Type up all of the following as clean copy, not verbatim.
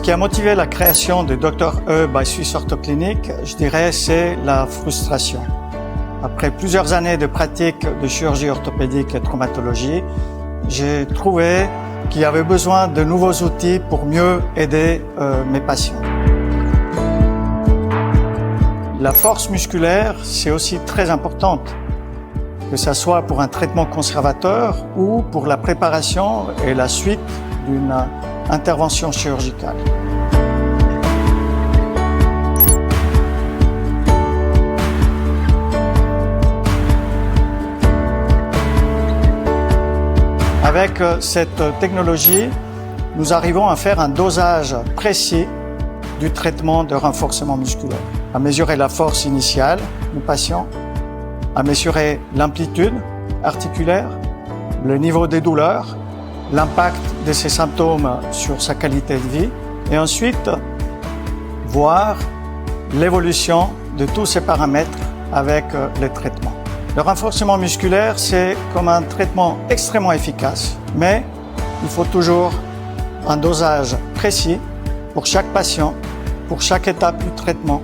qui a motivé la création de Dr. E by Swiss Ortho Clinic, je dirais, c'est la frustration. Après plusieurs années de pratique de chirurgie orthopédique et traumatologie, j'ai trouvé qu'il y avait besoin de nouveaux outils pour mieux aider mes patients. La force musculaire, c'est aussi très importante, que ce soit pour un traitement conservateur ou pour la préparation et la suite d'une intervention chirurgicale. Avec cette technologie, nous arrivons à faire un dosage précis du traitement de renforcement musculaire, à mesurer la force initiale du patient, à mesurer l'amplitude articulaire, le niveau des douleurs, l'impact de ces symptômes sur sa qualité de vie et ensuite voir l'évolution de tous ces paramètres avec les traitements. Le renforcement musculaire, c'est comme un traitement extrêmement efficace, mais il faut toujours un dosage précis pour chaque patient, pour chaque étape du traitement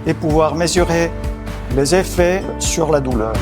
et pouvoir mesurer les effets sur la douleur.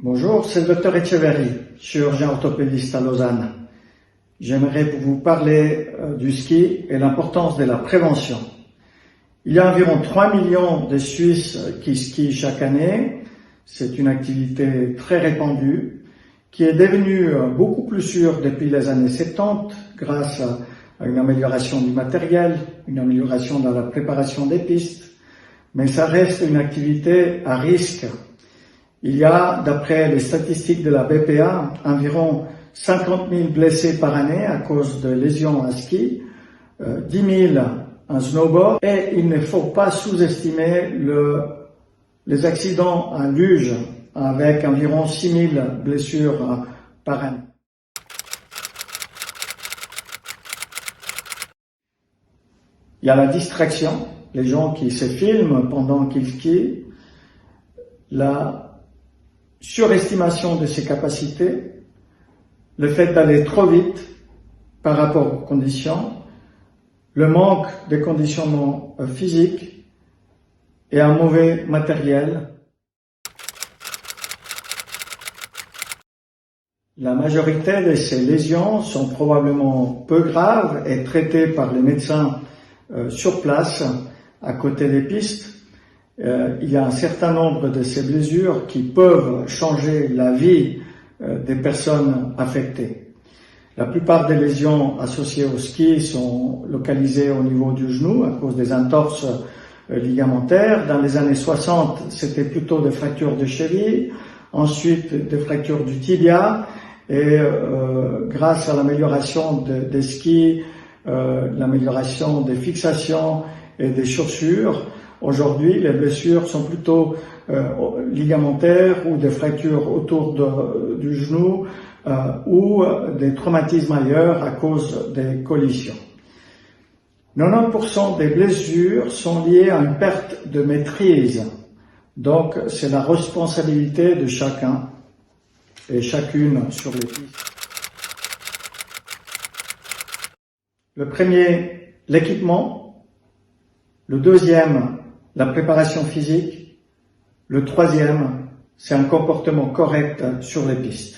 Bonjour, c'est le Dr Etcheverry, chirurgien orthopédiste à Lausanne. J'aimerais vous parler du ski et l'importance de la prévention. Il y a environ 3 millions de Suisses qui skient chaque année. C'est une activité très répandue qui est devenue beaucoup plus sûre depuis les années 70 grâce à une amélioration du matériel, une amélioration dans la préparation des pistes. Mais ça reste une activité à risque. Il y a, d'après les statistiques de la BPA, environ 50 000 blessés par année à cause de lésions à ski, 10 000 en snowboard, et il ne faut pas sous-estimer les accidents en luge, avec environ 6 000 blessures par année. Il y a la distraction, les gens qui se filment pendant qu'ils skient, la surestimation de ses capacités, le fait d'aller trop vite par rapport aux conditions, le manque de conditionnement physique et un mauvais matériel. La majorité de ces lésions sont probablement peu graves et traitées par les médecins sur place, à côté des pistes. Il y a un certain nombre de ces blessures qui peuvent changer la vie des personnes affectées. La plupart des lésions associées au ski sont localisées au niveau du genou à cause des entorses ligamentaires. Dans les années 60, c'était plutôt des fractures de cheville, ensuite des fractures du tibia, et grâce à l'amélioration des skis, l'amélioration des fixations et des chaussures, aujourd'hui les blessures sont plutôt ligamentaires ou des fractures autour du genou ou des traumatismes ailleurs à cause des collisions. 90% des blessures sont liées à une perte de maîtrise. Donc, c'est la responsabilité de chacun et chacune sur les pistes. Le premier, l'équipement. Le deuxième, la préparation physique. Le troisième, c'est un comportement correct sur les pistes.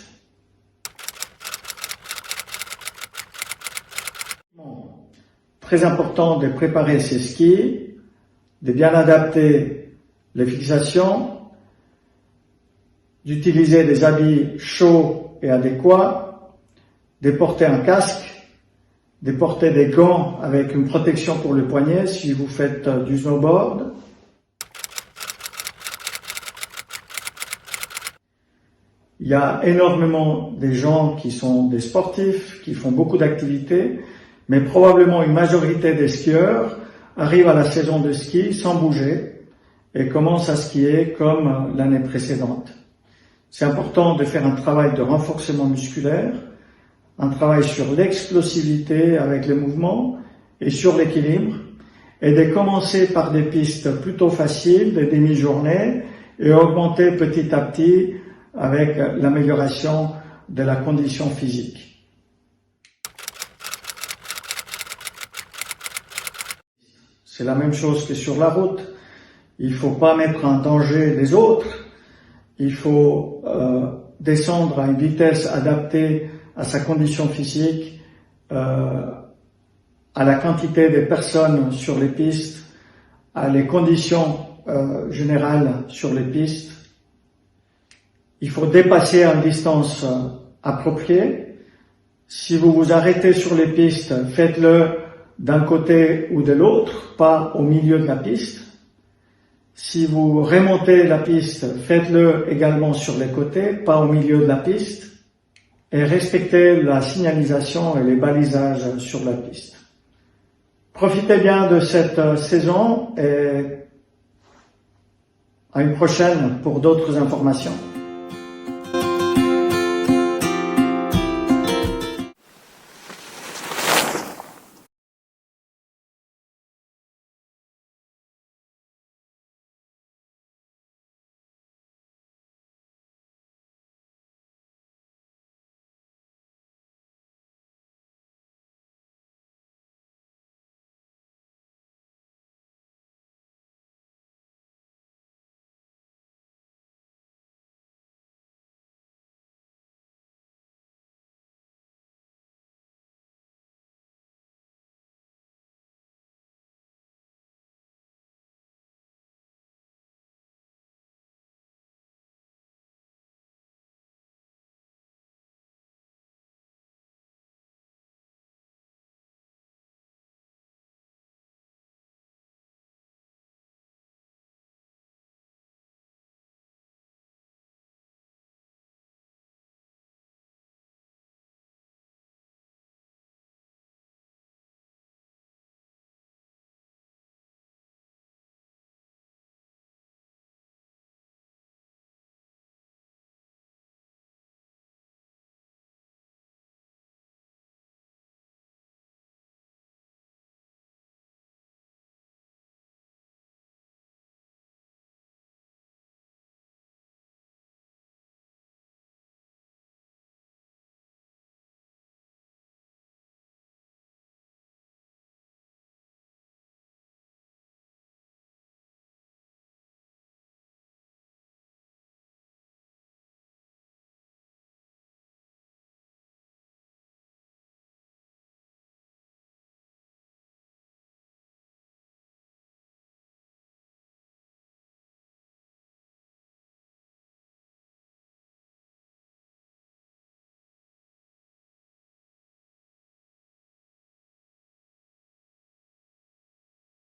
Très important de préparer ses skis, de bien adapter les fixations, d'utiliser des habits chauds et adéquats, de porter un casque, de porter des gants avec une protection pour le poignet si vous faites du snowboard. Il y a énormément de gens qui sont des sportifs, qui font beaucoup d'activités, mais probablement une majorité des skieurs arrivent à la saison de ski sans bouger et commencent à skier comme l'année précédente. C'est important de faire un travail de renforcement musculaire, un travail sur l'explosivité avec les mouvements et sur l'équilibre, et de commencer par des pistes plutôt faciles, des demi-journées, et augmenter petit à petit avec l'amélioration de la condition physique. C'est la même chose que sur la route. Il ne faut pas mettre en danger les autres. Il faut descendre à une vitesse adaptée à sa condition physique, à la quantité de personnes sur les pistes, à les conditions générales sur les pistes. Il faut dépasser à une distance appropriée. Si vous vous arrêtez sur les pistes, faites-le d'un côté ou de l'autre, pas au milieu de la piste. Si vous remontez la piste, faites-le également sur les côtés, pas au milieu de la piste. Et respectez la signalisation et les balisages sur la piste. Profitez bien de cette saison et à une prochaine pour d'autres informations.